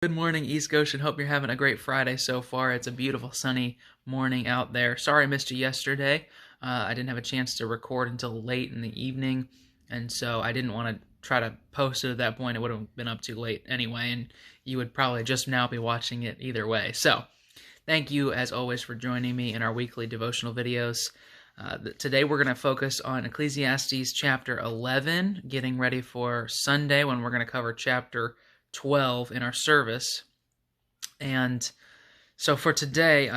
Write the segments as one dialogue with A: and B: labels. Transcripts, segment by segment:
A: Good morning, East Goshen. Hope you're having a great Friday so far. It's a beautiful sunny morning out there. Sorry I missed you yesterday. I didn't have a chance to record until late in the evening, and so I didn't want to try to post it at that point. It would have been up too late anyway, and you would probably just now be watching it either way. So, thank you, as always, for joining me in our weekly devotional videos. Today we're going to focus on Ecclesiastes chapter 11, getting ready for Sunday when we're going to cover chapter 12 in our service. And so for today,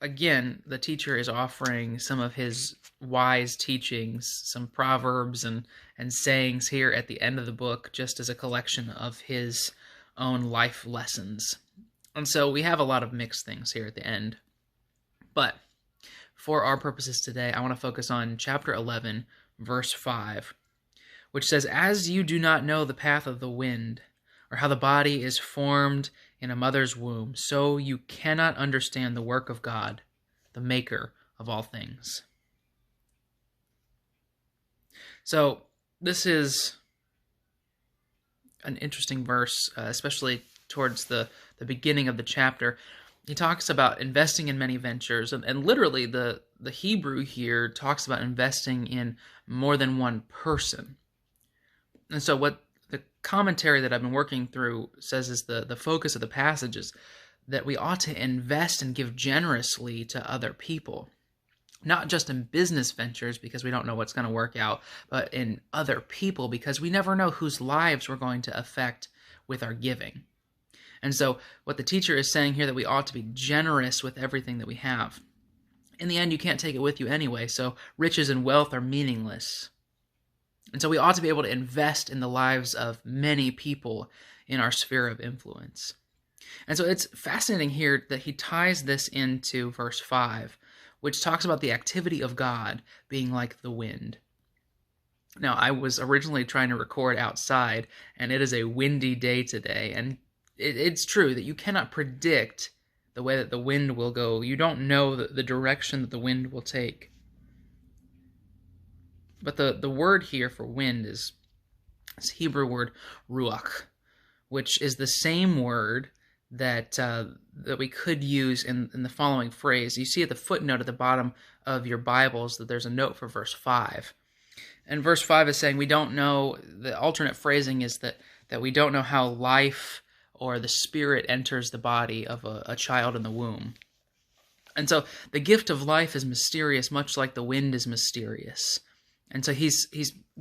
A: again, the teacher is offering some of his wise teachings, some proverbs and sayings here at the end of the book, just as a collection of his own life lessons. And so we have a lot of mixed things here at the end. But for our purposes today, I want to focus on chapter 11, verse 5, which says, "As you do not know the path of the wind, or how the body is formed in a mother's womb, so you cannot understand the work of God, the maker of all things." So this is an interesting verse, especially towards the beginning of the chapter. He talks about investing in many ventures, and literally the Hebrew here talks about investing in more than one person. And so what the commentary that I've been working through says is the focus of the passage is that we ought to invest and give generously to other people. Not just in business ventures because we don't know what's going to work out, but in other people because we never know whose lives we're going to affect with our giving. And so what the teacher is saying here, that we ought to be generous with everything that we have. In the end, you can't take it with you anyway, so riches and wealth are meaningless. And so we ought to be able to invest in the lives of many people in our sphere of influence. And so it's fascinating here that he ties this into verse 5, which talks about the activity of God being like the wind. Now, I was originally trying to record outside, and it is a windy day today, and it's true that you cannot predict the way that the wind will go. You don't know the direction that the wind will take. But the word here for wind is this Hebrew word ruach, which is the same word that we could use in the following phrase. You see at the footnote at the bottom of your Bibles that there's a note for verse 5. And verse 5 is saying we don't know, the alternate phrasing is that we don't know how life or the spirit enters the body of a child in the womb. And so the gift of life is mysterious, much like the wind is mysterious. And so he's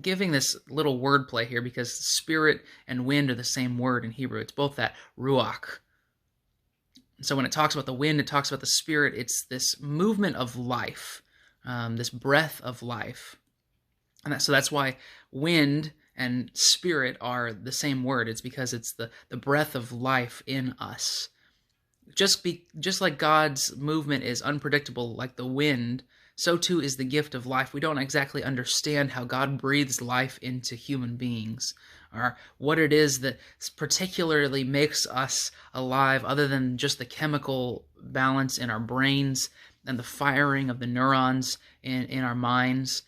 A: giving this little wordplay here because spirit and wind are the same word in Hebrew. It's both that ruach. So when it talks about the wind, it talks about the spirit. It's this movement of life, this breath of life. And so that's why wind and spirit are the same word. It's because it's the breath of life in us. Just like God's movement is unpredictable like the wind, so too is the gift of life. We don't exactly understand how God breathes life into human beings, or what it is that particularly makes us alive other than just the chemical balance in our brains and the firing of the neurons in our minds.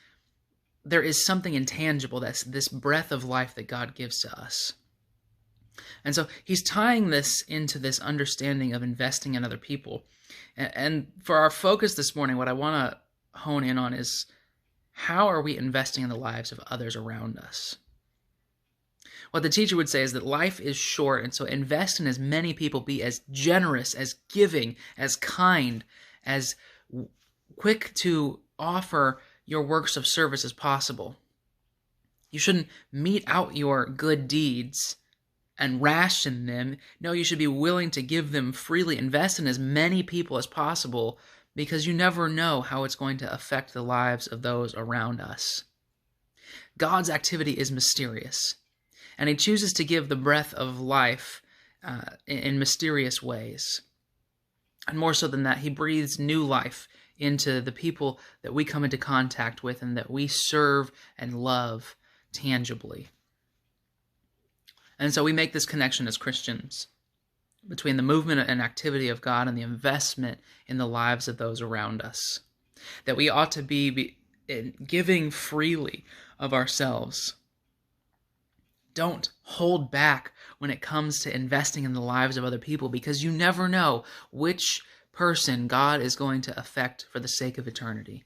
A: There is something intangible, that's this breath of life that God gives to us. And so he's tying this into this understanding of investing in other people. And for our focus this morning, what I want to hone in on is, how are we investing in the lives of others around us? What the teacher would say is that life is short, and so invest in as many people, be as generous, as giving, as kind, as quick to offer your works of service as possible. You shouldn't mete out your good deeds and ration them. No, you should be willing to give them freely. Invest in as many people as possible, because you never know how it's going to affect the lives of those around us. God's activity is mysterious, and he chooses to give the breath of life in mysterious ways. And more so than that, he breathes new life into the people that we come into contact with and that we serve and love tangibly. And so we make this connection as Christians between the movement and activity of God and the investment in the lives of those around us. That we ought to be giving freely of ourselves. Don't hold back when it comes to investing in the lives of other people, because you never know which person God is going to affect for the sake of eternity.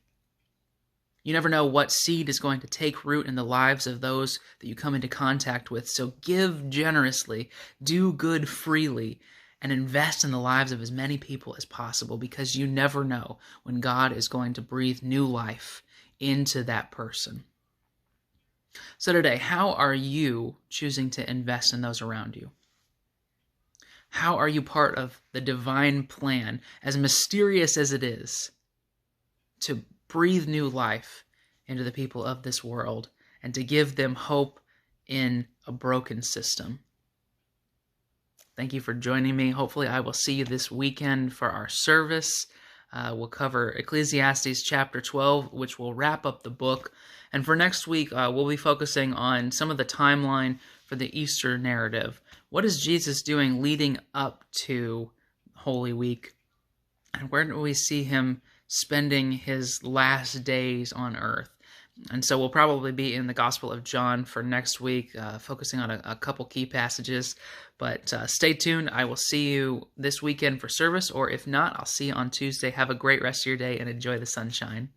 A: You never know what seed is going to take root in the lives of those that you come into contact with. So give generously, do good freely, and invest in the lives of as many people as possible, because you never know when God is going to breathe new life into that person. So today, how are you choosing to invest in those around you? How are you part of the divine plan, as mysterious as it is, to breathe new life into the people of this world and to give them hope in a broken system? Thank you for joining me. Hopefully I will see you this weekend for our service. We'll cover Ecclesiastes chapter 12, which will wrap up the book. And for next week, we'll be focusing on some of the timeline for the Easter narrative. What is Jesus doing leading up to Holy Week? And where do we see him spending his last days on earth? And so we'll probably be in the Gospel of John for next week, focusing on a couple key passages. But stay tuned. I will see you this weekend for service, or if not, I'll see you on Tuesday. Have a great rest of your day and enjoy the sunshine.